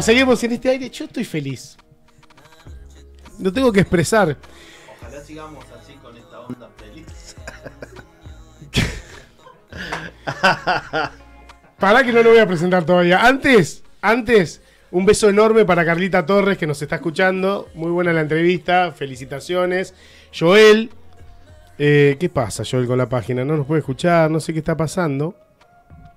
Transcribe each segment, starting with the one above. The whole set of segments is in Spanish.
Seguimos en este aire. Yo estoy feliz. Lo tengo que expresar. Ojalá sigamos así con esta onda feliz. Pará que no lo voy a presentar todavía. Antes, un beso enorme para Carlita Torres que nos está escuchando. Muy buena la entrevista. Felicitaciones. Joel. ¿Qué pasa, Joel, con la página? No nos puede escuchar. No sé qué está pasando.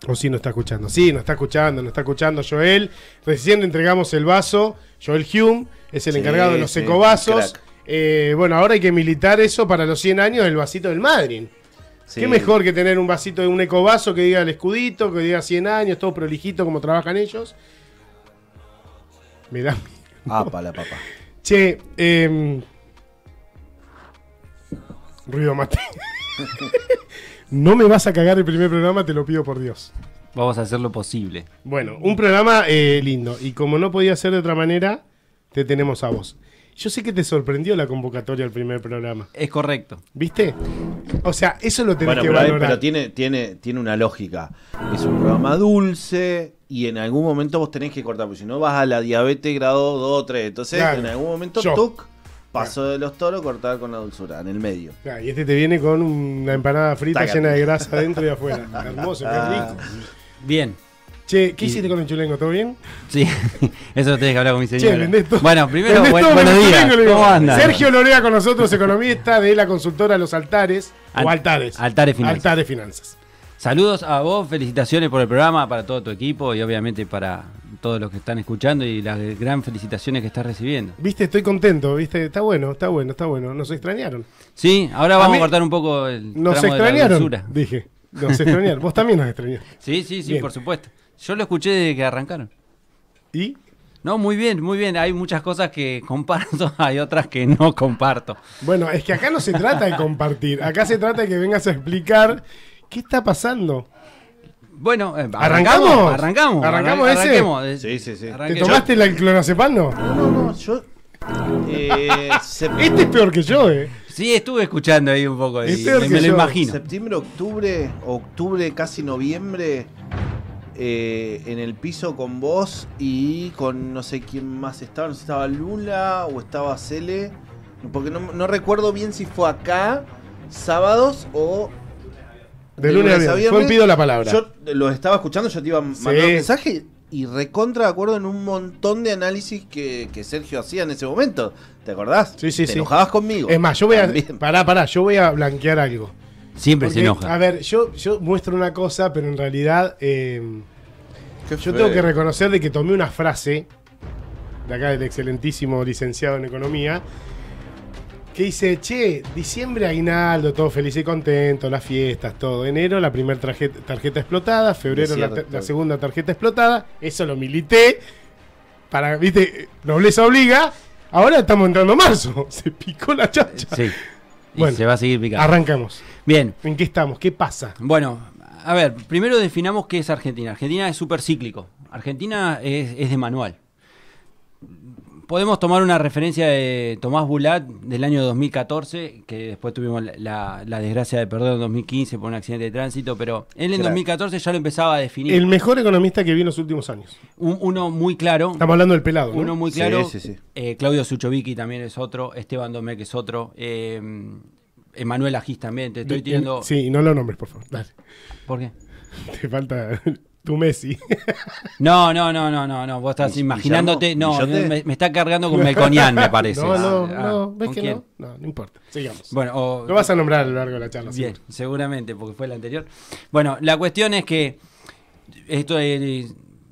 O sí nos está escuchando. Sí, nos está escuchando Joel. Recién le entregamos el vaso. Joel Hume es el encargado de los ecovasos. Bueno, ahora hay que militar eso para los 100 años del vasito del Madryn. Sí. Qué mejor que tener un vasito de un ecovaso que diga el escudito, que diga 100 años, todo prolijito como trabajan ellos. Mirá. Para papá. Che, ruido mate. No me vas a cagar el primer programa, te lo pido por Dios. Vamos a hacer lo posible. Bueno, un programa lindo. Y como no podía ser de otra manera, te tenemos a vos. Yo sé que te sorprendió la convocatoria al primer programa. Es correcto. ¿Viste? O sea, eso lo tenés que valorar. Pero tiene una lógica. Es un programa dulce y en algún momento vos tenés que cortar. Porque si no vas a la diabetes grado 2 o 3. Entonces, claro, en algún momento, paso de los toros, cortar con la dulzura, en el medio. Claro, y este te viene con una empanada frita llena de grasa adentro y afuera. Hermoso, qué rico. Bien. Che, ¿qué hiciste con el chulengo? ¿Todo bien? Sí, eso lo tenés que hablar con mi señora. Che, vendés todo. Bueno, primero, buenos días. ¿Cómo andan? Sergio Lorea con nosotros, economista de la consultora Los Altares. Altares Finanzas. Altares Finanzas. Saludos a vos, felicitaciones por el programa, para todo tu equipo y obviamente para todos los que están escuchando y las gran felicitaciones que estás recibiendo. Viste, estoy contento, viste, está bueno. Nos extrañaron. Sí, ahora vamos a cortar un poco el nos tramo extrañaron, de la dulzura. Dije. Nos extrañaron. Vos también nos extrañaste. Sí, bien. Por supuesto. Yo lo escuché desde que arrancaron. ¿Y? No, muy bien. Hay muchas cosas que comparto, hay otras que no comparto. Bueno, es que acá no se trata de compartir. Acá se trata de que vengas a explicar qué está pasando. Bueno, ¿arrancamos? ¿Arrancamos ese? Sí. ¿Te tomaste el clonazepam? No, yo... Este es peor que yo, Sí, estuve escuchando ahí un poco. Me lo imagino. Septiembre, octubre, casi noviembre... en el piso con vos y con no sé quién más estaba, no sé si estaba Lula o estaba Cele, porque no recuerdo bien si fue acá, sábados o de lunes a viernes. Fue pido la palabra. Yo los estaba escuchando, yo te iba a mandar un mensaje y recontra de acuerdo en un montón de análisis que Sergio hacía en ese momento. ¿Te acordás? Sí. Te enojabas conmigo. Es más, yo voy a yo voy a blanquear algo. Siempre porque, se enoja. A ver, yo muestro una cosa, pero en realidad yo tengo que reconocer de que tomé una frase de acá del excelentísimo licenciado en Economía que dice, che, diciembre aguinaldo, todo feliz y contento, las fiestas, todo. Enero la primera tarjeta explotada, febrero la segunda tarjeta explotada. Eso lo milité para, viste, nobleza obliga. Ahora estamos entrando en marzo. Se picó la chacha. Sí. Y bueno, se va a seguir picando. Arrancamos. Bien. ¿En qué estamos? ¿Qué pasa? Bueno, a ver, primero definamos qué es Argentina. Argentina es súper cíclico. Argentina es de manual. Podemos tomar una referencia de Tomás Bulat del año 2014, que después tuvimos la desgracia de perder en 2015 por un accidente de tránsito, pero él en 2014 ya lo empezaba a definir. El mejor economista que vi en los últimos años. Uno muy claro. Estamos hablando del pelado, ¿no? Uno muy claro. Sí. Claudio Suchovicki también es otro. Esteban Domecq es otro. Emanuel Agis también. Te estoy tirando. Sí, no lo nombres, por favor. Dale. ¿Por qué? Te falta tu Messi. No. Vos estás imaginándote. No, me está cargando con Melconian, me parece. No. ¿Ves que quién? No importa. Sigamos. Bueno, lo vas a nombrar a lo largo de la charla. Bien, seguramente, porque fue la anterior. Bueno, la cuestión es que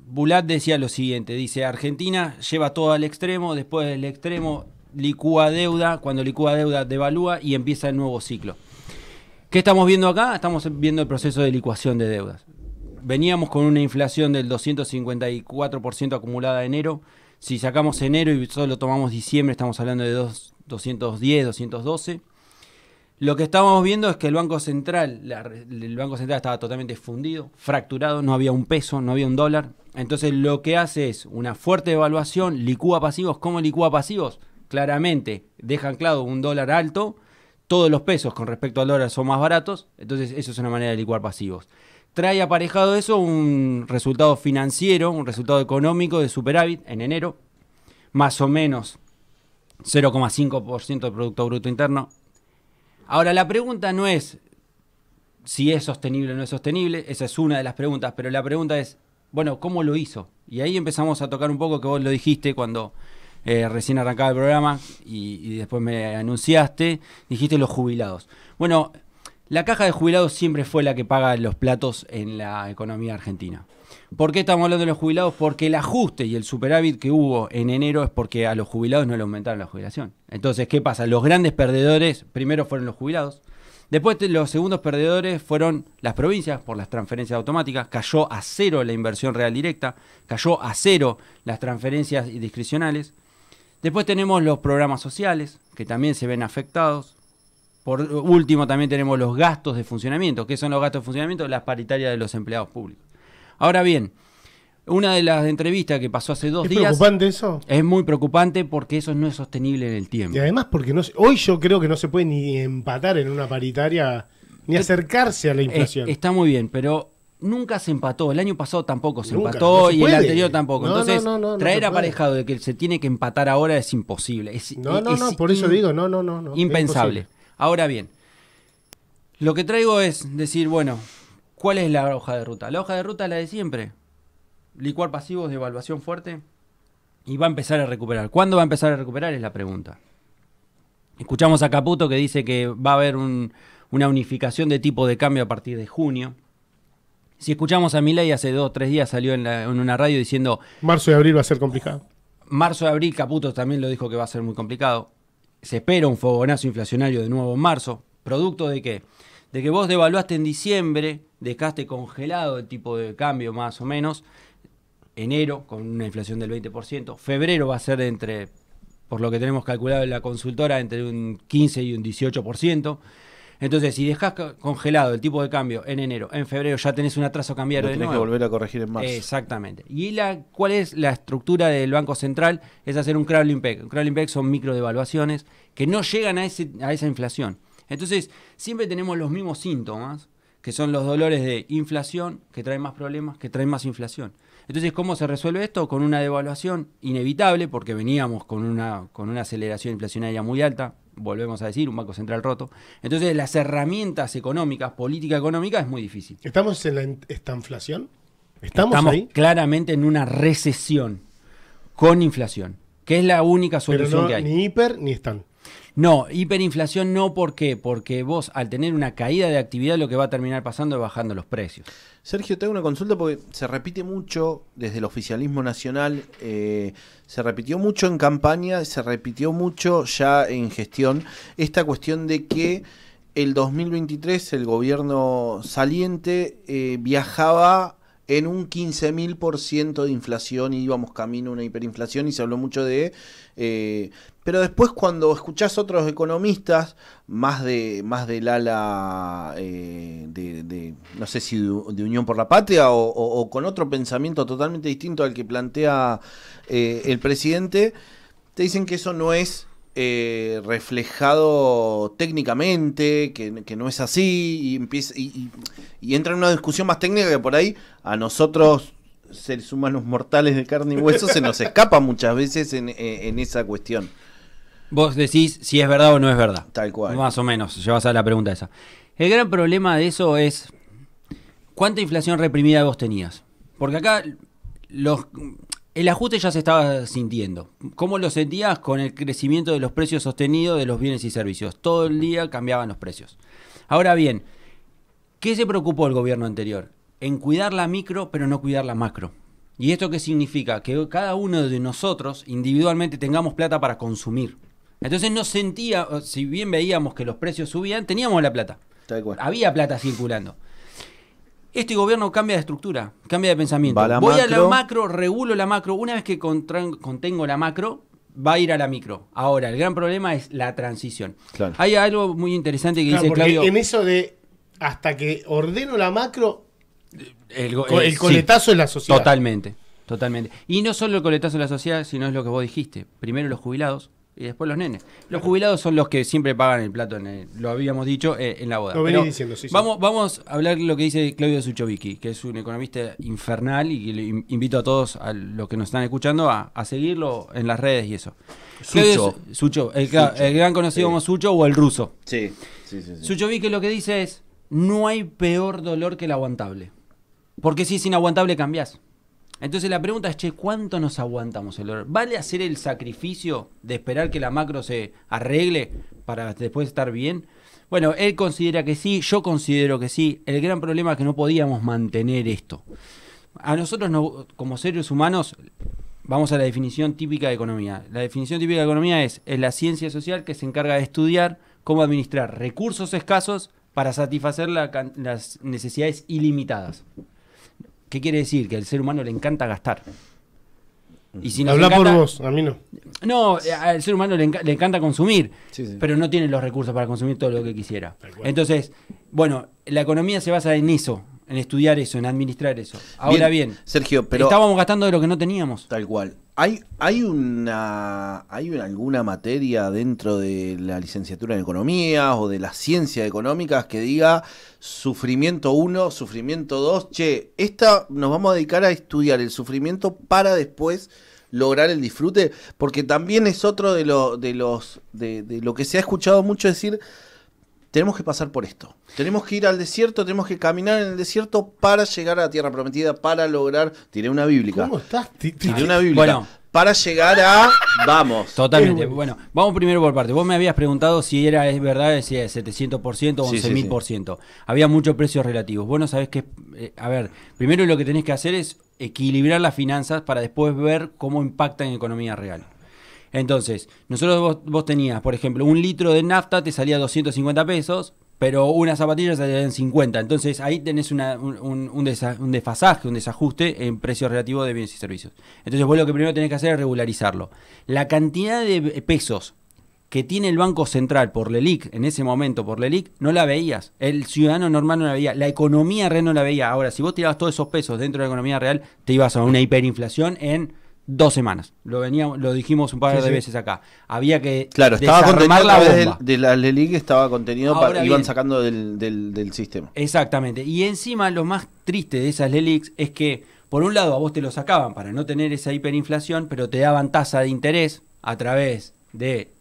Bulat decía lo siguiente. Dice, Argentina lleva todo al extremo, después del extremo licúa deuda, cuando licúa deuda devalúa y empieza el nuevo ciclo. ¿Qué estamos viendo acá? Estamos viendo el proceso de licuación de deudas. Veníamos con una inflación del 254% acumulada en enero. Si sacamos enero y solo tomamos diciembre, estamos hablando de 210, 212. Lo que estábamos viendo es que el Banco Central estaba totalmente fundido, fracturado, no había un peso, no había un dólar. Entonces lo que hace es una fuerte devaluación, licúa pasivos. ¿Cómo licúa pasivos? Claramente deja anclado un dólar alto, todos los pesos con respecto al dólar son más baratos, entonces eso es una manera de licuar pasivos. trae aparejado eso un resultado financiero, un resultado económico de superávit en enero, más o menos 0,5% del Producto Bruto Interno. Ahora, la pregunta no es si es sostenible o no es sostenible, esa es una de las preguntas, pero la pregunta es, bueno, ¿cómo lo hizo? Y ahí empezamos a tocar un poco, que vos lo dijiste cuando recién arrancaba el programa y después me anunciaste, dijiste los jubilados. Bueno, la caja de jubilados siempre fue la que paga los platos en la economía argentina. ¿Por qué estamos hablando de los jubilados? Porque el ajuste y el superávit que hubo en enero es porque a los jubilados no le aumentaron la jubilación. Entonces, ¿qué pasa? Los grandes perdedores primero fueron los jubilados. Después los segundos perdedores fueron las provincias por las transferencias automáticas. Cayó a cero la inversión real directa. Cayó a cero las transferencias discrecionales. Después tenemos los programas sociales, que también se ven afectados. Por último, también tenemos los gastos de funcionamiento. ¿Qué son los gastos de funcionamiento? Las paritarias de los empleados públicos. Ahora bien, una de las entrevistas que pasó hace 2 días... ¿Es preocupante eso? Es muy preocupante porque eso no es sostenible en el tiempo. Y además porque hoy yo creo que no se puede ni empatar en una paritaria, ni acercarse a la inflación. Está muy bien, pero nunca se empató. El año pasado tampoco se Nunca, empató no se y puede. el anterior tampoco. No, Entonces, no traer se aparejado de que se tiene que empatar ahora es imposible. Es por eso digo, no. impensable. Es Ahora bien, lo que traigo es decir, bueno, ¿cuál es la hoja de ruta? La hoja de ruta es la de siempre. Licuar pasivos de evaluación fuerte y va a empezar a recuperar. ¿Cuándo va a empezar a recuperar? Es la pregunta. Escuchamos a Caputo que dice que va a haber una unificación de tipo de cambio a partir de junio. Si escuchamos a Milei, hace 2 o 3 días salió en una radio diciendo... Marzo y abril va a ser complicado. Marzo y abril, Caputo también lo dijo que va a ser muy complicado. Se espera un fogonazo inflacionario de nuevo en marzo. ¿Producto de qué? De que vos devaluaste en diciembre, dejaste congelado el tipo de cambio más o menos, enero con una inflación del 20%, febrero va a ser por lo que tenemos calculado en la consultora, entre un 15 y un 18%. Entonces, si dejás congelado el tipo de cambio en enero, en febrero ya tenés un atraso cambiario de nuevo. Tenés que volver a corregir en marzo. Exactamente. ¿Y cuál es la estructura del Banco Central? Es hacer un crawling peg. Un crawling peg son microdevaluaciones que no llegan a esa inflación. Entonces, siempre tenemos los mismos síntomas, que son los dolores de inflación, que traen más problemas, que traen más inflación. Entonces, ¿cómo se resuelve esto? Con una devaluación inevitable, porque veníamos con una aceleración inflacionaria muy alta, volvemos a decir, un Banco Central roto. Entonces, las herramientas económicas, política económica, es muy difícil. ¿Estamos en la estanflación? ¿Estamos ahí? Claramente en una recesión con inflación, que es la única solución que hay. Ni hiper ni están. No, hiperinflación no, ¿por qué? Porque vos al tener una caída de actividad lo que va a terminar pasando es bajando los precios. Sergio, te hago una consulta porque se repite mucho desde el oficialismo nacional, se repitió mucho en campaña, se repitió mucho ya en gestión, esta cuestión de que el 2023 el gobierno saliente viajaba en un 15.000% de inflación y íbamos camino a una hiperinflación y se habló mucho de... pero después cuando escuchás otros economistas, más del ala no sé si de Unión por la Patria o con otro pensamiento totalmente distinto al que plantea el presidente, te dicen que eso no es reflejado técnicamente, que no es así, y entra en una discusión más técnica que por ahí a nosotros, seres humanos mortales de carne y hueso, se nos escapa muchas veces en esa cuestión. Vos decís si es verdad o no es verdad. Tal cual. Más o menos, llevas a la pregunta esa. El gran problema de eso es ¿cuánta inflación reprimida vos tenías? Porque acá el ajuste ya se estaba sintiendo. ¿Cómo lo sentías? Con el crecimiento de los precios sostenidos de los bienes y servicios. Todo el día cambiaban los precios. Ahora bien, ¿qué se preocupó el gobierno anterior? En cuidar la micro, pero no cuidar la macro. ¿Y esto qué significa? Que cada uno de nosotros individualmente tengamos plata para consumir. Entonces no sentía, si bien veíamos que los precios subían, teníamos la plata. Tal cual. Había plata circulando. Este gobierno cambia de estructura, cambia de pensamiento. Va a la Voy a la macro. macro, regulo la macro. Una vez que contengo la macro, va a ir a la micro. Ahora, el gran problema es la transición. Claro. Hay algo muy interesante que dice porque Claudio. en eso de hasta que ordeno la macro, el Sí, coletazo es la sociedad. Totalmente. Y no solo el coletazo de la sociedad, sino es lo que vos dijiste. Primero los jubilados, y después los nenes. Los jubilados son los que siempre pagan el plato, lo habíamos dicho, en la boda. Lo venís diciendo, sí. Vamos a hablar de lo que dice Claudio Suchovicki, que es un economista infernal y que le invito a todos, a los que nos están escuchando, a seguirlo en las redes y eso. Sucho, el gran conocido como Sucho o el ruso. Sí. Suchovicki lo que dice es, no hay peor dolor que el aguantable. Porque si es inaguantable cambiás. Entonces la pregunta es, ¿cuánto nos aguantamos el dolor? ¿Vale hacer el sacrificio de esperar que la macro se arregle para después estar bien? Bueno, él considera que sí, yo considero que sí. El gran problema es que no podíamos mantener esto. A nosotros, como seres humanos, vamos a la definición típica de economía. La definición típica de economía es la ciencia social que se encarga de estudiar cómo administrar recursos escasos para satisfacer las necesidades ilimitadas. ¿Qué quiere decir? Que al ser humano le encanta gastar. Y si Habla por vos, a mí no. No, al ser humano le encanta consumir, Sí. pero no tiene los recursos para consumir todo lo que quisiera. Entonces, bueno, la economía se basa en eso, en estudiar eso, en administrar eso. Ahora bien, Sergio, pero estábamos gastando de lo que no teníamos. tal cual. ¿Hay alguna materia dentro de la licenciatura en economía o de las ciencias económicas que diga sufrimiento 1, sufrimiento 2? Esta nos vamos a dedicar a estudiar el sufrimiento para después lograr el disfrute, porque también es otro de lo que se ha escuchado mucho decir. Tenemos que pasar por esto. Tenemos que ir al desierto, tenemos que caminar en el desierto para llegar a la tierra prometida, para lograr. Tiré una bíblica. ¿Cómo estás? Tiré una bíblica. Bueno. Para llegar a. Vamos. Totalmente. Bueno, vamos primero por parte. Vos me habías preguntado si es verdad, si es 700% o 11.000%. Había muchos precios relativos. Vos no sabés qué. A ver, primero lo que tenés que hacer es equilibrar las finanzas para después ver cómo impacta en economía real. Entonces, vos tenías, por ejemplo, un litro de nafta te salía 250 pesos, pero una zapatilla salía en 50. Entonces, ahí tenés un desfasaje, un desajuste en precio relativo de bienes y servicios. Entonces, vos lo que primero tenés que hacer es regularizarlo. La cantidad de pesos que tiene el Banco Central por LELIQ, en ese momento por LELIQ, no la veías. El ciudadano normal no la veía. La economía real no la veía. Ahora, si vos tirabas todos esos pesos dentro de la economía real, te ibas a una hiperinflación en 2 semanas. Lo dijimos un par de veces acá. Había que estaba contenido la a través bomba. de la LELIQ, estaba contenido, Ahora iban bien, sacando del sistema. Exactamente. Y encima lo más triste de esas LELIQs es que, por un lado, a vos te lo sacaban para no tener esa hiperinflación, pero te daban tasa de interés a través de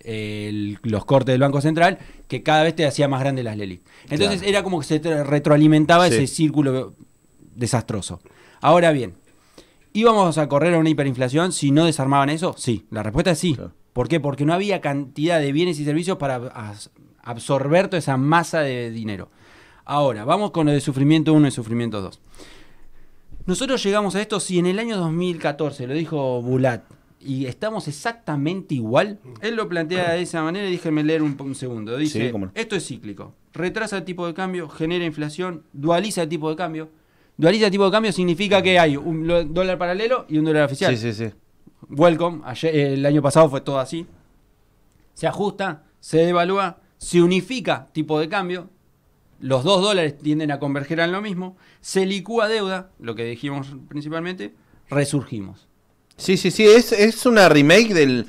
los cortes del Banco Central, que cada vez te hacía más grande las LELIQ. Entonces era como que se retroalimentaba ese círculo desastroso. Ahora bien, ¿íbamos a correr a una hiperinflación si no desarmaban eso? Sí, la respuesta es sí. Claro. ¿Por qué? Porque no había cantidad de bienes y servicios para absorber toda esa masa de dinero. Ahora, vamos con lo de sufrimiento 1 y sufrimiento 2. Nosotros llegamos a esto, si en el año 2014, lo dijo Bulat, y estamos exactamente igual, él lo plantea de esa manera, y déjenme leer un segundo. Dice, esto es cíclico, retrasa el tipo de cambio, genera inflación, dualiza el tipo de cambio. Dualiza el tipo de cambio significa que hay un dólar paralelo y un dólar oficial. Sí. Welcome, el año pasado fue todo así. Se ajusta, se devalúa, se unifica tipo de cambio, los dos dólares tienden a converger en lo mismo, se licúa deuda, lo que dijimos principalmente, resurgimos. Sí, es una remake del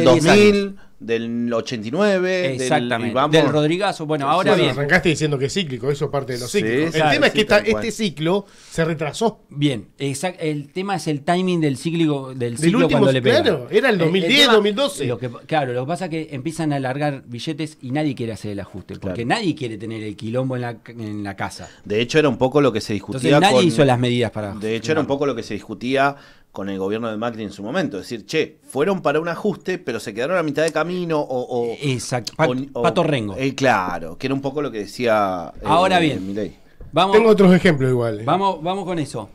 2000, años. del 89, exactamente, del Rodrigazo. Bueno, ahora bien. Arrancaste diciendo que es cíclico, eso es parte de los cíclicos. Sí, el tema es que tal este ciclo se retrasó. Bien, el tema es el timing del ciclo último, cuando le pega. Claro, era el 2010, 2012. Lo que pasa es que empiezan a alargar billetes y nadie quiere hacer el ajuste, porque nadie quiere tener el quilombo en la casa. De hecho, era un poco lo que se discutía. Entonces nadie hizo las medidas para... De hecho, era un poco lo que se discutía con el gobierno de Macri en su momento. Es decir, fueron para un ajuste, pero se quedaron a mitad de camino Exacto, Pato Rengo. Claro, que era un poco lo que decía Ahora bien, Milei. Tengo otros ejemplos iguales. Vamos con eso.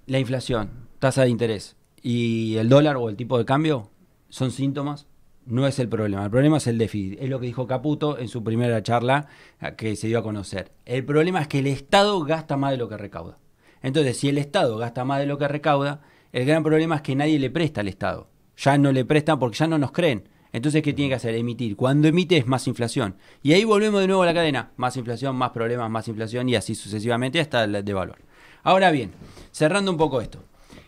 La inflación, tasa de interés y el dólar o el tipo de cambio son síntomas, no es el problema. El problema es el déficit. Es lo que dijo Caputo en su primera charla que se dio a conocer. El problema es que el Estado gasta más de lo que recauda. Entonces, si el Estado gasta más de lo que recauda, el gran problema es que nadie le presta al Estado. Ya no le prestan porque ya no nos creen. Entonces, ¿qué tiene que hacer? Emitir. Cuando emite es más inflación. Y ahí volvemos de nuevo a la cadena. Más inflación, más problemas, más inflación y así sucesivamente hasta el devaluar. Ahora bien, cerrando un poco esto.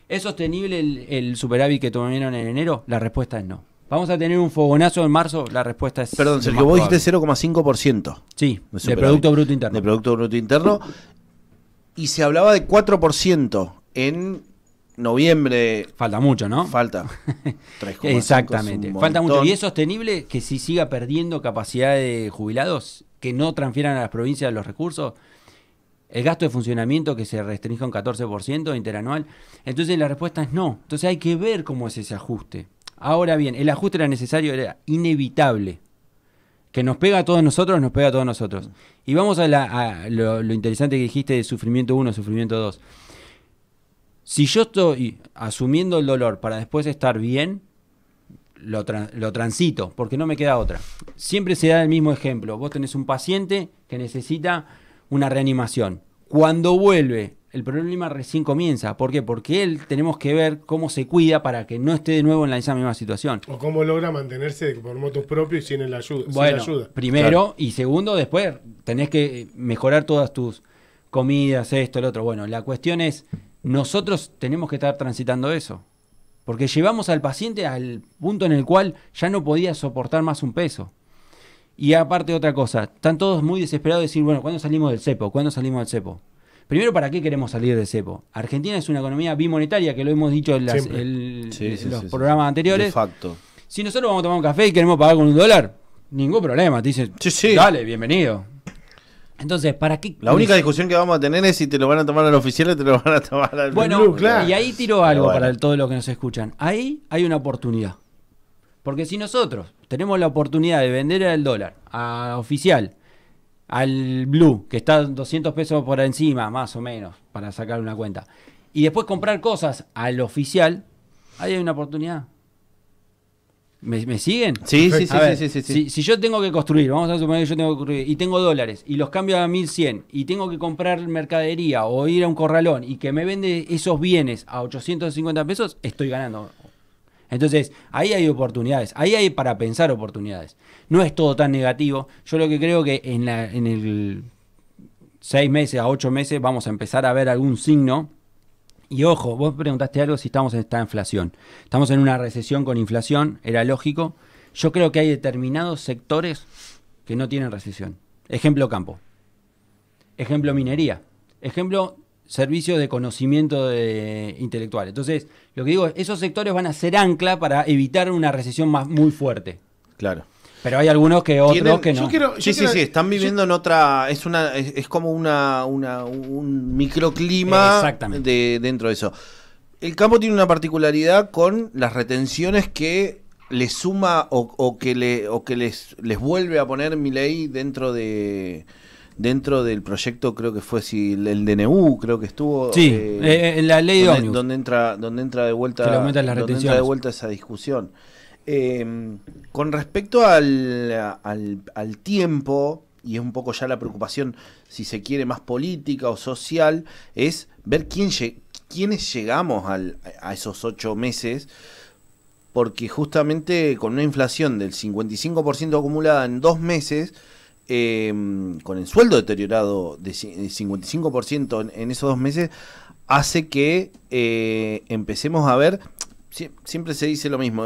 ¿Es sostenible el superávit que tuvieron en enero? La respuesta es no. ¿Vamos a tener un fogonazo en marzo? La respuesta es... Perdón, Sergio, vos dijiste 0,5%. Sí, de Producto Bruto Interno. De Producto Bruto Interno. Y se hablaba de 4% en noviembre. Falta mucho, ¿no? Falta. 3,5 Exactamente. es un Falta mucho. montón. ¿Y es sostenible que si siga perdiendo capacidad de jubilados, que no transfieran a las provincias los recursos? El gasto de funcionamiento que se restringe un 14% interanual. Entonces la respuesta es no. Entonces hay que ver cómo es ese ajuste. Ahora bien, el ajuste era necesario, era inevitable. Que nos pega a todos nosotros, nos pega a todos nosotros. Y vamos a lo interesante que dijiste de sufrimiento 1, sufrimiento 2. Si yo estoy asumiendo el dolor para después estar bien, lo transito, porque no me queda otra. Siempre se da el mismo ejemplo. Vos tenés un paciente que necesita una reanimación. Cuando vuelve, el problema recién comienza. ¿Por qué? Porque él tenemos que ver cómo se cuida para que no esté de nuevo en esa misma situación. O cómo logra mantenerse por motos propios y sin la ayuda. Bueno, sin la ayuda. primero, Claro. y segundo, después tenés que mejorar todas tus comidas, esto, el otro. Bueno, la cuestión es, nosotros tenemos que estar transitando eso. Porque llevamos al paciente al punto en el cual ya no podía soportar más un peso. Y aparte otra cosa, están todos muy desesperados de decir, bueno, ¿cuándo salimos del cepo? ¿Cuándo salimos del cepo? Primero, ¿para qué queremos salir del cepo? Argentina es una economía bimonetaria, que lo hemos dicho en los programas anteriores. De facto. Si nosotros vamos a tomar un café y queremos pagar con $1, ningún problema. Te dicen, Sí. dale, bienvenido. Entonces, ¿para qué? La única discusión que vamos a tener es si te lo van a tomar al oficial o te lo van a tomar al Bueno, Blue, claro. y ahí tiro algo Pero bueno. para todos los que nos escuchan. Ahí hay una oportunidad. Porque si nosotros tenemos la oportunidad de vender el dólar a oficial, al Blue, que está 200 pesos por encima, más o menos, para sacar una cuenta, y después comprar cosas al oficial, ahí hay una oportunidad. ¿Me siguen? Sí. A ver, si yo tengo que construir, vamos a suponer que yo tengo que construir, y tengo dólares, y los cambio a 1100, y tengo que comprar mercadería o ir a un corralón, y que me vende esos bienes a 850 pesos, estoy ganando. Entonces, ahí hay oportunidades, ahí hay para pensar oportunidades. No es todo tan negativo. Yo lo que creo que en el 6 meses a 8 meses vamos a empezar a ver algún signo. Y ojo, vos preguntaste algo si estamos en esta inflación. Estamos en una recesión con inflación, era lógico. Yo creo que hay determinados sectores que no tienen recesión. Ejemplo campo. Ejemplo minería. Ejemplo servicio de conocimiento intelectual. Entonces, lo que digo es, esos sectores van a ser ancla para evitar una recesión muy fuerte. Claro. Pero hay algunos que otros que no. Sí, están viviendo en otra, es como un microclima Exactamente. dentro de eso. El campo tiene una particularidad con las retenciones que le suma o que les vuelve a poner Milei dentro del proyecto, creo que fue el DNU, creo que estuvo. Sí, en la ley de ómnibus. Donde entra de vuelta, que le aumentan las donde retenciones. entra de vuelta esa discusión. Con respecto al tiempo, y es un poco ya la preocupación, si se quiere, más política o social, es ver quiénes llegamos a esos 8 meses, porque justamente con una inflación del 55% acumulada en 2 meses, con el sueldo deteriorado de 55% en esos 2 meses, hace que empecemos a ver. Siempre se dice lo mismo,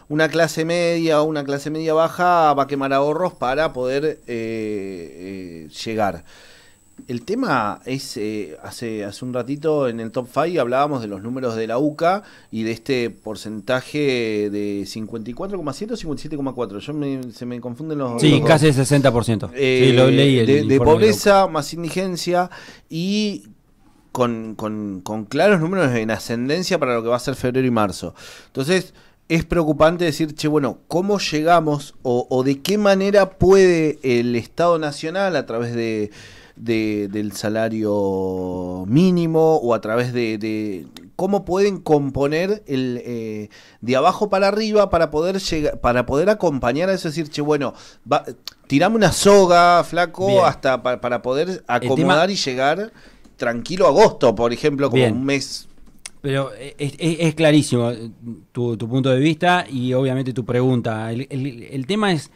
una clase media o una clase media baja va a quemar ahorros para poder llegar. El tema es, hace un ratito en el Top 5 hablábamos de los números de la UCA y de este porcentaje de 54,7 o 57,4. Se me confunden los... Sí, los casi el 60%. Sí, lo leí. De pobreza más indigencia y... Con claros números en ascendencia para lo que va a ser febrero y marzo. Entonces, es preocupante decir, ¿cómo llegamos o de qué manera puede el Estado Nacional, a través del salario mínimo o a través de cómo pueden componer de abajo para arriba para poder llegar, para poder acompañar a eso? Decir, tirame una soga, flaco, Bien. hasta para poder acomodar y llegar... Tranquilo agosto, por ejemplo, como un mes. Pero es clarísimo tu punto de vista y obviamente tu pregunta. El tema es,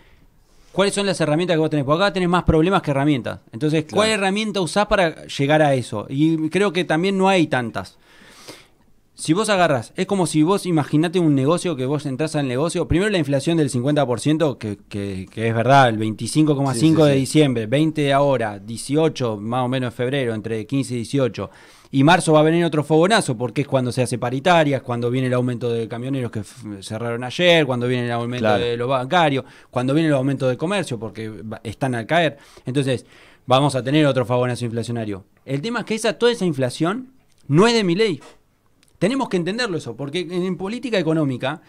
¿cuáles son las herramientas que vos tenés? Porque acá tenés más problemas que herramientas. Entonces, ¿cuál herramienta usás para llegar a eso? Y creo que también no hay tantas. Si vos agarrás, es como si vos imaginate un negocio que vos entras al negocio, primero la inflación del 50%, que es verdad, el 25,5 de diciembre, 20 ahora, 18 más o menos en febrero, entre 15 y 18. Y marzo va a venir otro fogonazo, porque es cuando se hace paritarias, cuando viene el aumento de camioneros que cerraron ayer, cuando viene el aumento de los bancarios, cuando viene el aumento de comercio, porque están al caer. Entonces, vamos a tener otro fogonazo inflacionario. El tema es que toda esa inflación no es de Milei. Tenemos que entenderlo eso, porque en política económica,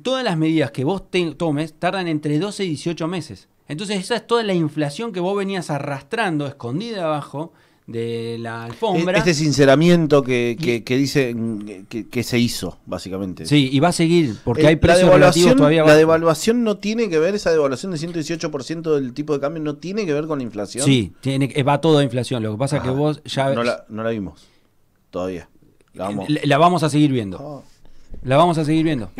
todas las medidas que vos tomes tardan entre 12 y 18 meses. Entonces esa es toda la inflación que vos venías arrastrando, escondida abajo de la alfombra. Este sinceramiento que dicen que se hizo, básicamente. Sí, y va a seguir, porque hay precios relativos todavía. La devaluación no tiene que ver, esa devaluación de 118% del tipo de cambio no tiene que ver con la inflación. Sí, va todo a inflación. Lo que pasa es que vos ya... No la vimos todavía. La vamos a seguir viendo. La vamos a seguir viendo.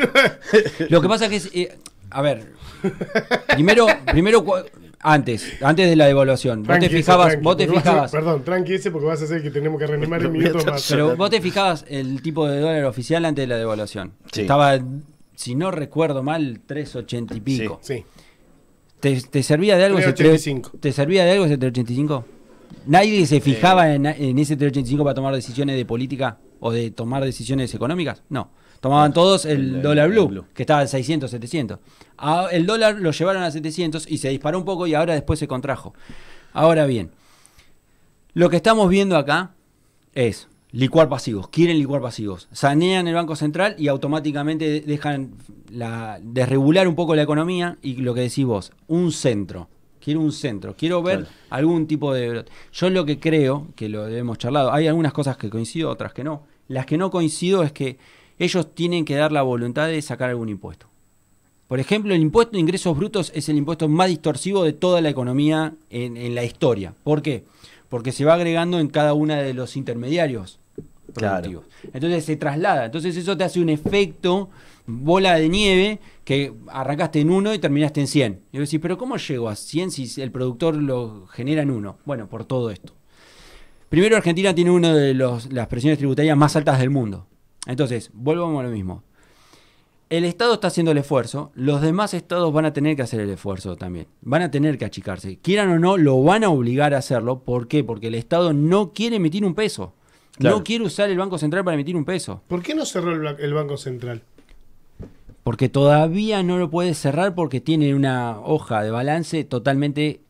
Lo que pasa es que a ver, primero antes de la devaluación, vos te fijabas. Perdón, tranqui porque vas a hacer que tenemos que reanimar en minutos más. Pero vos te fijabas el tipo de dólar oficial antes de la devaluación. Sí. Estaba, si no recuerdo mal, 3.80 y pico. Sí. ¿Te servía de algo ese 3.85? ¿Te servía de algo ese 3.85? ¿Nadie se fijaba en ese 3.85 para tomar decisiones de política o de tomar decisiones económicas? No. Tomaban todos el dólar blue, que estaba en 600, 700. El dólar lo llevaron a 700 y se disparó un poco y ahora después se contrajo. Ahora bien, lo que estamos viendo acá es licuar pasivos. Quieren licuar pasivos. Sanean el Banco Central y automáticamente dejan desregular un poco la economía y lo que decís vos, un centro. Quiero un centro, quiero ver algún tipo de... Yo lo que creo, que lo hemos charlado, hay algunas cosas que coincido, otras que no. Las que no coincido es que ellos tienen que dar la voluntad de sacar algún impuesto. Por ejemplo, el impuesto de ingresos brutos es el impuesto más distorsivo de toda la economía en la historia. ¿Por qué? Porque se va agregando en cada uno de los intermediarios productivos. Entonces se traslada. Entonces eso te hace un efecto bola de nieve que arrancaste en 1 y terminaste en 100. Y vos decís, pero ¿cómo llego a 100 si el productor lo genera en 1? Bueno, por todo esto. Primero, Argentina tiene una de las presiones tributarias más altas del mundo. Entonces, volvamos a lo mismo. El Estado está haciendo el esfuerzo, los demás estados van a tener que hacer el esfuerzo también. Van a tener que achicarse. Quieran o no, lo van a obligar a hacerlo. ¿Por qué? Porque el Estado no quiere emitir un peso. Claro. No quiere usar el Banco Central para emitir un peso. ¿Por qué no cerró el Banco Central? Porque todavía no lo puede cerrar porque tiene una hoja de balance totalmente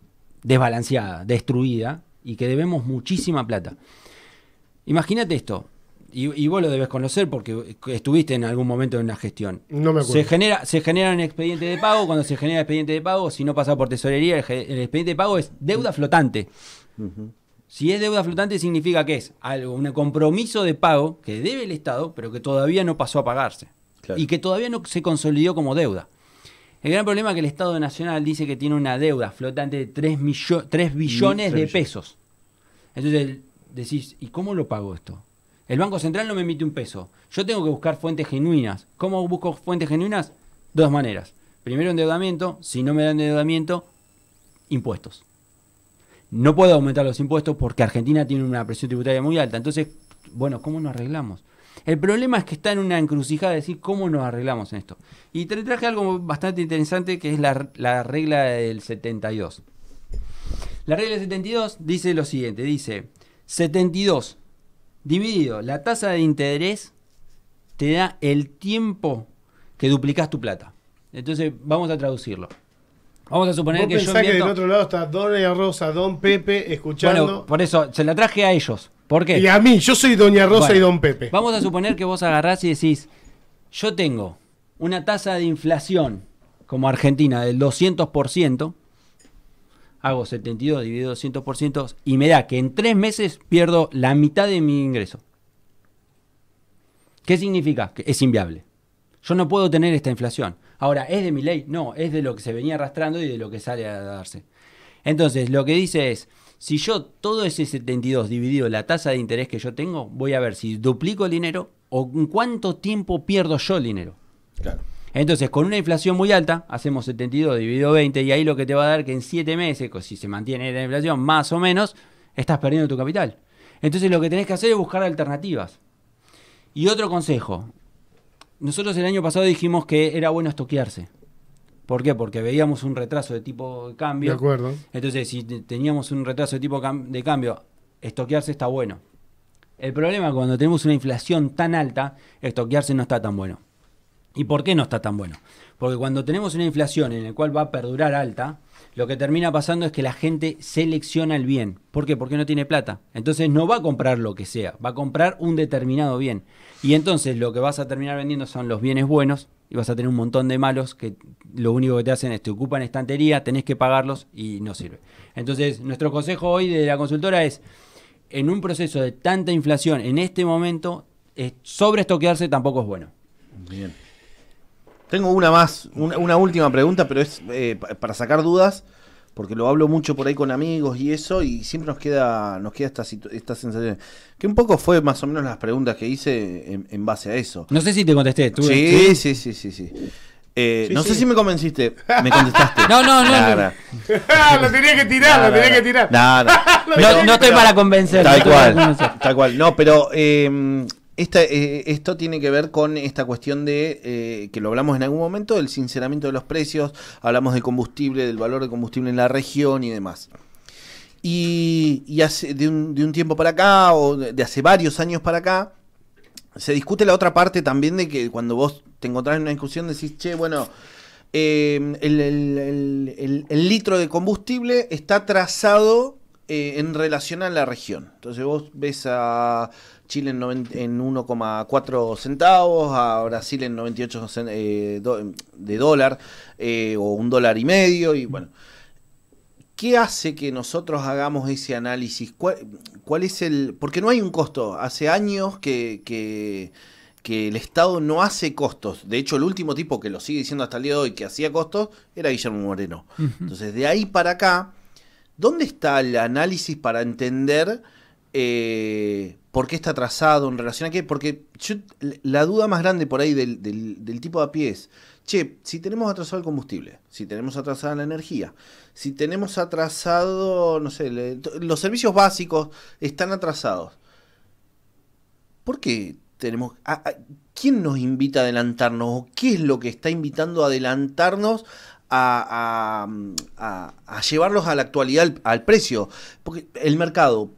desbalanceada, destruida, y que debemos muchísima plata. Imagínate esto, y vos lo debes conocer porque estuviste en algún momento en una gestión. No me acuerdo. Se genera un expediente de pago. Cuando se genera expediente de pago, si no pasa por tesorería, el expediente de pago es deuda flotante. Uh-huh. Si es deuda flotante significa que es un compromiso de pago que debe el Estado, pero que todavía no pasó a pagarse. Claro. Y que todavía no se consolidó como deuda. El gran problema es que el Estado Nacional dice que tiene una deuda flotante de 3 billones de pesos. Entonces decís, ¿y cómo lo pago esto? El Banco Central no me emite un peso. Yo tengo que buscar fuentes genuinas. ¿Cómo busco fuentes genuinas? Dos maneras. Primero, endeudamiento. Si no me dan endeudamiento, impuestos. No puedo aumentar los impuestos porque Argentina tiene una presión tributaria muy alta. Entonces, bueno, ¿cómo nos arreglamos? El problema es que está en una encrucijada de decir cómo nos arreglamos en esto. Y te traje algo bastante interesante que es la regla del 72. La regla del 72 dice lo siguiente, dice 72 dividido la tasa de interés te da el tiempo que duplicás tu plata. Entonces vamos a traducirlo. Vamos a suponer que yo invierto... que del otro lado está Doña Rosa, Don Pepe escuchando. Bueno, por eso se la traje a ellos. ¿Por qué? Y a mí, yo soy Doña Rosa y Don Pepe. Vamos a suponer que vos agarrás y decís, yo tengo una tasa de inflación como Argentina del 200%, hago 72 dividido 200% y me da que en 3 meses pierdo la mitad de mi ingreso. ¿Qué significa? Que es inviable. Yo no puedo tener esta inflación. Ahora, ¿es de mi ley? No, es de lo que se venía arrastrando y de lo que sale a darse. Entonces, lo que dice es, si yo todo ese 72 dividido la tasa de interés que yo tengo, voy a ver si duplico el dinero o en cuánto tiempo pierdo yo el dinero. Claro. Entonces, con una inflación muy alta, hacemos 72 dividido 20 y ahí lo que te va a dar que en 7 meses, si se mantiene la inflación más o menos, estás perdiendo tu capital. Entonces, lo que tenés que hacer es buscar alternativas. Y otro consejo. Nosotros el año pasado dijimos que era bueno estoquearse. ¿Por qué? Porque veíamos un retraso de tipo de cambio. De acuerdo. Entonces, si teníamos un retraso de tipo de cambio, estoquearse está bueno. El problema es que cuando tenemos una inflación tan alta, estoquearse no está tan bueno. ¿Y por qué no está tan bueno? Porque cuando tenemos una inflación en la cual va a perdurar alta, lo que termina pasando es que la gente selecciona el bien. ¿Por qué? Porque no tiene plata. Entonces no va a comprar lo que sea, va a comprar un determinado bien. Y entonces lo que vas a terminar vendiendo son los bienes buenos y vas a tener un montón de malos que lo único que te hacen es te ocupan estantería, tenés que pagarlos y no sirve. Entonces nuestro consejo hoy de la consultora es, en un proceso de tanta inflación en este momento, sobreestoquearse tampoco es bueno. Bien. Tengo una última pregunta, pero es para sacar dudas, porque lo hablo mucho por ahí con amigos y eso, y siempre nos queda esta sensación. Que un poco fue más o menos las preguntas que hice en base a eso. No sé si te contesté. Sí. No sé si me convenciste. Me contestaste. No. Lo tenía que tirar, No, No estoy para convencer. Tal cual. No, pero esto tiene que ver con esta cuestión de, que lo hablamos en algún momento, del sinceramiento de los precios, hablamos del combustible, del valor del combustible en la región y demás. Y hace, de un tiempo para acá, o de hace varios años para acá, se discute la otra parte también de que cuando vos te encontrás en una discusión decís, che, bueno, el litro de combustible está trazado en relación a la región. Entonces vos ves a Chile en 1,4 centavos, a Brasil en 98 de dólar, o $1.50, y bueno. ¿Qué hace que nosotros hagamos ese análisis? ¿Cuál es el...? Porque no hay un costo. Hace años que el Estado no hace costos. De hecho, el último tipo que lo sigue diciendo hasta el día de hoy que hacía costos era Guillermo Moreno. Entonces, de ahí para acá, ¿dónde está el análisis para entender por qué está atrasado en relación a qué? Porque la duda más grande por ahí del tipo de a pie es, che, si tenemos atrasado el combustible, si tenemos atrasada la energía, si tenemos atrasado, no sé, los servicios básicos están atrasados, ¿por qué tenemos... ¿Quién nos invita a adelantarnos? ¿O qué es lo que está invitando a adelantarnos a llevarlos a la actualidad, al precio? Porque el mercado,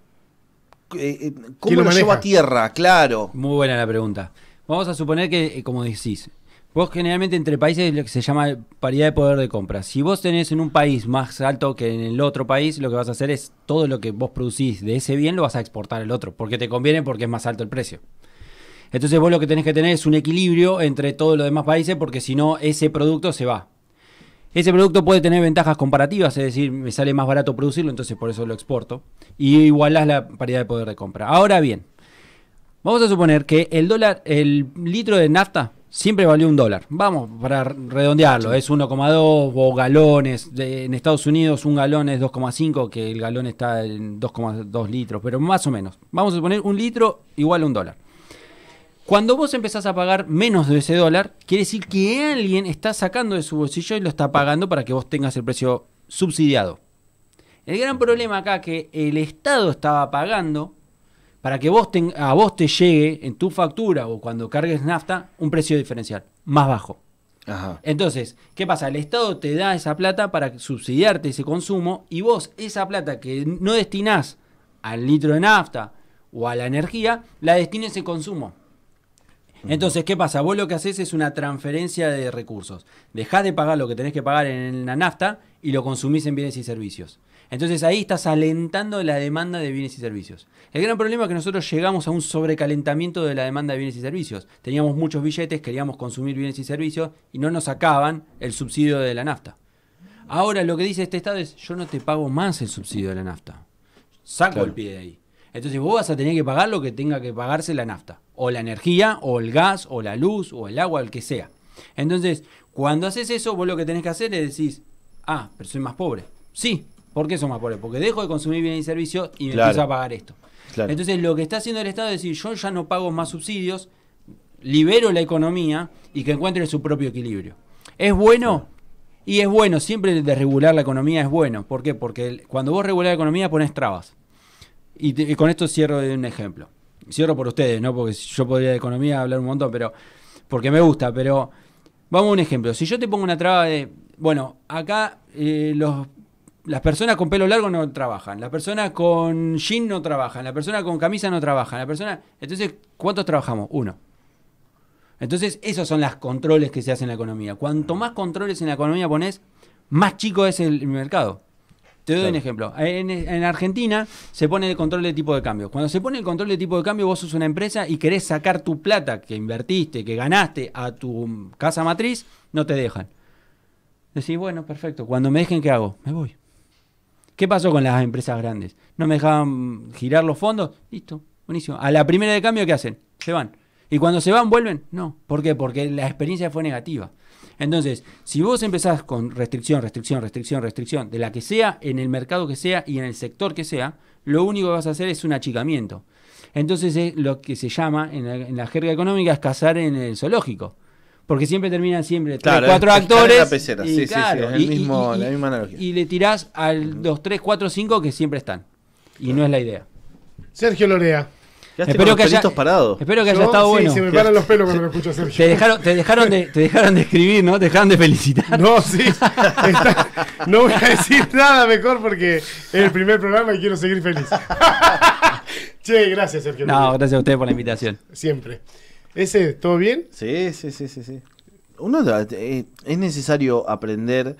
¿cómo lo lleva a tierra? Claro. Muy buena la pregunta. Vamos a suponer que, como decís, vos generalmente entre países lo que se llama paridad de poder de compra. Si vos tenés en un país más alto que en el otro país, lo que vas a hacer es todo lo que vos producís de ese bien lo vas a exportar al otro, porque te conviene, porque es más alto el precio. Entonces vos lo que tenés que tener es un equilibrio entre todos los demás países, porque si no, ese producto se va. Ese producto puede tener ventajas comparativas, es decir, me sale más barato producirlo, entonces por eso lo exporto. Y igualás la paridad de poder de compra. Ahora bien, vamos a suponer que el litro de nafta siempre valió $1. Vamos, para redondearlo, es 1,2 o galones. En Estados Unidos un galón es 2,5, que el galón está en 2,2 litros, pero más o menos. Vamos a suponer un litro igual a $1. Cuando vos empezás a pagar menos de ese dólar, quiere decir que alguien está sacando de su bolsillo y lo está pagando para que vos tengas el precio subsidiado. El gran problema acá es que el Estado estaba pagando para que a vos te llegue en tu factura o cuando cargues nafta un precio diferencial, más bajo. Ajá. Entonces, ¿qué pasa? El Estado te da esa plata para subsidiarte ese consumo y vos esa plata que no destinás al litro de nafta o a la energía, la destinás a ese consumo. Entonces, ¿qué pasa? Vos lo que haces es una transferencia de recursos. Dejás de pagar lo que tenés que pagar en la nafta y lo consumís en bienes y servicios. Entonces ahí estás alentando la demanda de bienes y servicios. El gran problema es que nosotros llegamos a un sobrecalentamiento de la demanda de bienes y servicios. Teníamos muchos billetes, queríamos consumir bienes y servicios y no nos sacaban el subsidio de la nafta. Ahora lo que dice este Estado es, yo no te pago más el subsidio de la nafta. Saco el pie de ahí. Entonces vos vas a tener que pagar lo que tenga que pagarse la nafta. O la energía, o el gas, o la luz, o el agua, el que sea. Entonces, cuando haces eso, vos lo que tenés que hacer es decir, pero soy más pobre. Sí, ¿por qué soy más pobre? Porque dejo de consumir bienes y servicios y me empiezo a pagar esto. Claro. Entonces lo que está haciendo el Estado es decir, yo ya no pago más subsidios, libero la economía y que encuentre su propio equilibrio. ¿Es bueno? Y es bueno, siempre desregular la economía es bueno. ¿Por qué? Porque cuando vos regulás la economía pones trabas. Y con esto cierro de un ejemplo. cierro por ustedes, ¿no? Porque yo podría de economía hablar un montón, pero porque me gusta, pero vamos a un ejemplo. Si yo te pongo una traba de, bueno, acá las personas con pelo largo no trabajan, las personas con jean no trabajan, las personas con camisa no trabajan, entonces, ¿cuántos trabajamos? Uno. Entonces, esos son los controles que se hacen en la economía. Cuanto más controles en la economía pones, más chico es el mercado. Te doy un ejemplo. En Argentina se pone el control de tipo de cambio. Cuando se pone el control de tipo de cambio, vos sos una empresa y querés sacar tu plata que invertiste, que ganaste a tu casa matriz, no te dejan. Decís, bueno, perfecto. Cuando me dejen, ¿qué hago? Me voy. ¿Qué pasó con las empresas grandes? ¿No me dejaban girar los fondos? Listo, buenísimo. A la primera de cambio, ¿qué hacen? Se van. ¿Y cuando se van, vuelven? No. ¿Por qué? Porque la experiencia fue negativa. Entonces, si vos empezás con restricción, de la que sea, en el mercado que sea y en el sector que sea, lo único que vas a hacer es un achicamiento. Entonces es lo que se llama, en la jerga económica, es cazar en el zoológico. Porque siempre terminan 3, 4 actores. La pecera. Y, Sí, claro, sí, sí, la misma analogía. Y le tirás a los 3, 4, 5 que siempre están. Y no es la idea. Sergio Lorea. Espero que haya parados. Espero que haya estado bueno. Sí, se me paran los pelos cuando lo escucho a Sergio. Te dejaron de escribir, ¿no? Te dejaron de felicitar. No, sí. No voy a decir nada mejor porque es el primer programa y quiero seguir feliz. Che, gracias, Sergio. No, gracias a ustedes por la invitación. Siempre. ¿Todo bien? Sí. Es necesario aprender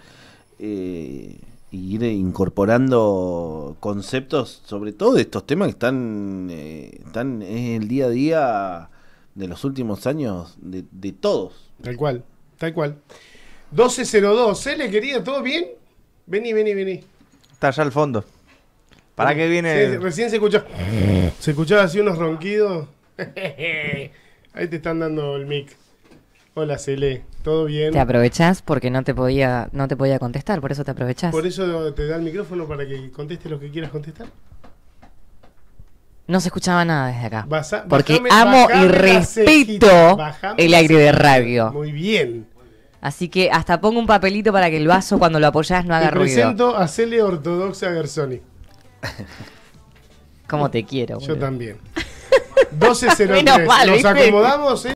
ir incorporando conceptos, sobre todo de estos temas que están en el día a día de los últimos años de todos. Tal cual. 1202, ¿le quería? ¿Todo bien? Vení. Está allá al fondo. ¿Para qué viene? Sí, recién se escuchaba así unos ronquidos. Ahí te están dando el mic. Hola, Cele, ¿todo bien? Te aprovechás porque no te podía contestar, por eso te aprovechás. ¿Por eso te da el micrófono para que contestes lo que quieras contestar? No se escuchaba nada desde acá. Porque Bajame amo y respeto el aire de radio. Muy bien. Así que hasta pongo un papelito para que el vaso cuando lo apoyás no haga Te ruido. presento a Cele Ortodoxa Gersoni. Como te quiero. Yo boludo. también. 1203. Menos mal, Nos ¿viste? acomodamos,